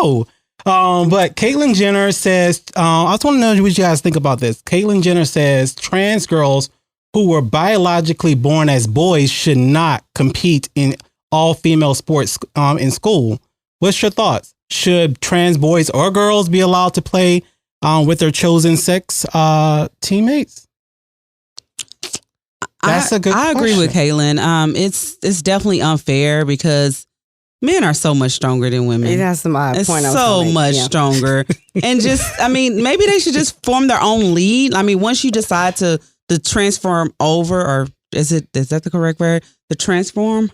know. But Caitlyn Jenner says, I just want to know what you guys think about this. Caitlyn Jenner says trans girls who were biologically born as boys should not compete in all female sports in school. What's your thoughts? Should trans boys or girls be allowed to play with their chosen sex teammates? That's a good question. I agree with Caitlyn. It's definitely unfair because men are so much stronger than women. That's my point. So much stronger. And just, I mean, maybe they should just form their own league. I mean, once you decide to transform over, or is that the correct word? The transform?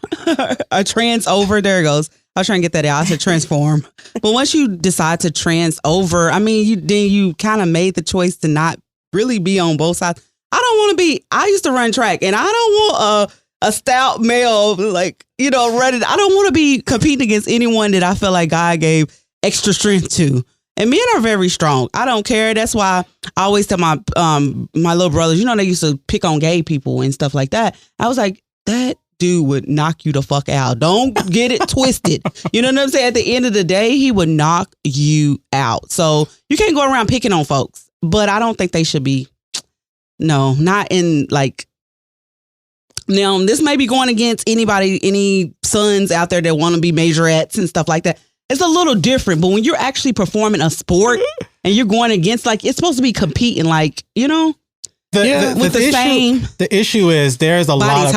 A trans over, there it goes. I was trying to get that out. I said transform. But once you decide to trans over, I mean, then you kind of made the choice to not really be on both sides. I used to run track, and I don't want a stout male, like, running. I don't want to be competing against anyone that I feel like God gave extra strength to. And men are very strong. I don't care. That's why I always tell my my little brothers, they used to pick on gay people and stuff like that. I was like, that dude would knock you the fuck out. Don't get it twisted. You know what I'm saying? At the end of the day, he would knock you out. So you can't go around picking on folks. But I don't think they should be. No, not in like. Now, this may be going against any sons out there that want to be majorettes and stuff like that. It's a little different, but when you're actually performing a sport and you're going against, like, it's supposed to be competing, like, the issue is there's a lot of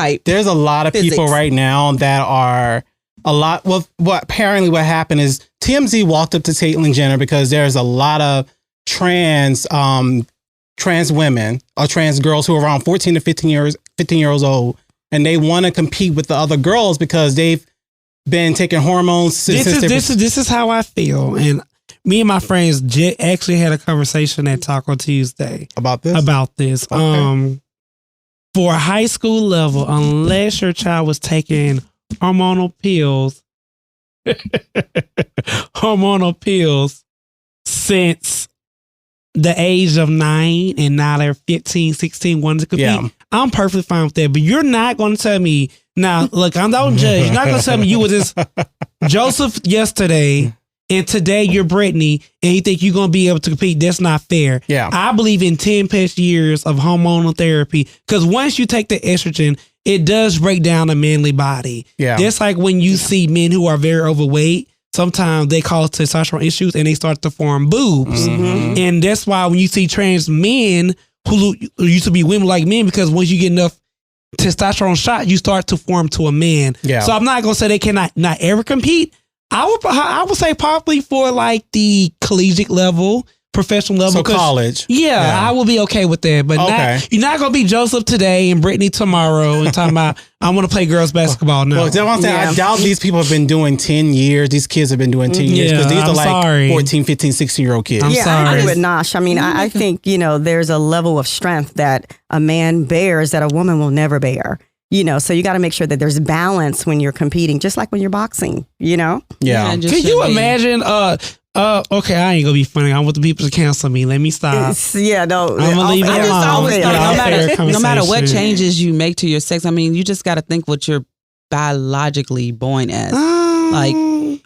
physics. people right now that are a lot. Well, apparently what happened is TMZ walked up to Caitlyn Jenner because there's a lot of trans women or trans girls who are around 14 to 15 years old, and they want to compete with the other girls because they've been taking hormones. This is how I feel, and me and my friends actually had a conversation at Taco Tuesday about this. Okay. For a high school level, unless your child was taking hormonal pills since the age of 9 and now they're 15, 16, wanting to compete, I'm perfectly fine with that. But you're not going to tell me, now, look, I don't judge. You're not going to tell me you were this Joseph yesterday and today you're Brittany and you think you're going to be able to compete. That's not fair. Yeah. I believe in 10 plus years of hormonal therapy, because once you take the estrogen, it does break down the manly body. Yeah. That's like when you see men who are very overweight, sometimes they cause testosterone issues and they start to form boobs. Mm-hmm. And that's why when you see trans men who used to be women like men, because once you get enough testosterone shot, you start to form to a man. Yeah. So I'm not going to say they cannot not ever compete. I would say probably for like the collegiate level, professional level. So college. Yeah, I will be okay with that. But you're not going to be Joseph today and Brittany tomorrow and talking about, I want to play girls basketball now. Well, I doubt these people have been doing 10 years. These kids have been doing 10 years because these are like 14, 15, 16-year-old kids. I'm sorry. I agree with Nosh. I mean, I think, there's a level of strength that a man bears that a woman will never bear. So you got to make sure that there's balance when you're competing, just like when you're boxing, Yeah. Can you imagine, okay, I ain't gonna be funny. I want the people to cancel me. Let me stop. I'm gonna leave it alone. No matter what changes you make to your sex, I mean, you just got to think what you're biologically born as. I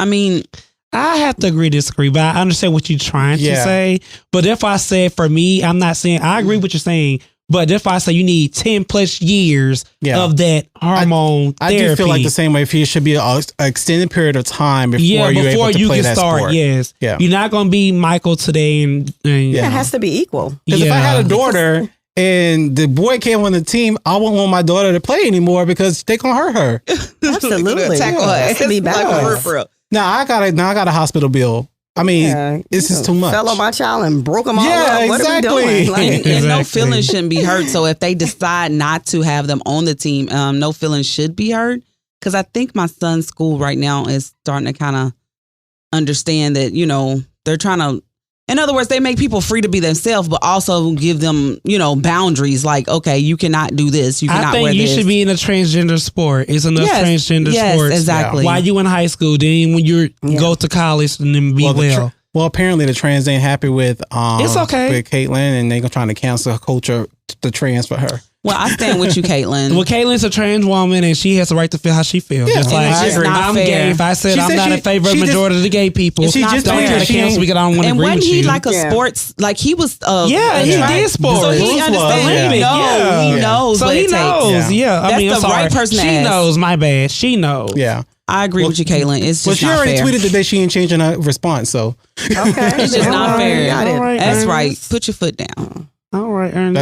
have to disagree, but I understand what you're trying to say. But if I say, for me, I'm not saying, I agree with what you're saying, but if I say you need 10 plus years of that hormone therapy. I do feel like the same way. If you should be an extended period of time before you're able to play that sport. Yes. Yeah. You're not going to be Michael today. And it has to be equal. Because if I had a daughter and the boy came on the team, I wouldn't want my daughter to play anymore because they going to hurt her. Absolutely. Tackle her. It has to be balanced. Now I got a hospital bill. I mean, this is too much. Fell on my child and broke them all up. What are we doing? And no feelings shouldn't be hurt. So if they decide not to have them on the team, no feelings should be hurt. Because I think my son's school right now is starting to kind of understand that, they're trying to, in other words, they make people free to be themselves, but also give them, boundaries. Like, okay, you cannot do this. You cannot wear this. I think you should be in a transgender sport. It's enough transgender sports. Exactly. While you in high school, then when you go to college, and then be well, apparently the trans ain't happy with it's okay with Caitlyn, and they're trying to cancel culture the trans for her. Well, I stand with you, Caitlyn. Well, Caitlin's a trans woman and she has the right to feel how she feels. Yeah, Just like I agree. I'm gay. If I said She I'm said not in favor of the majority of the gay people, she just don't tweeted try to she cancel ain't- because I don't want to And agree wasn't with he you. like a sports? Like he was. Yeah, he did sports. So he Bruce was, understands. yeah. He knows. So what he it takes. knows. Yeah, I That's mean, I'm the sorry. right person to She ask. knows. My bad. She knows. Yeah. I agree with you, Caitlyn. It's Well, just she not already fair. tweeted today she ain't changing her response. So Okay. It's just not fair. Got it. All right, That's Ernest. right. Put your foot down. All right, Ernest.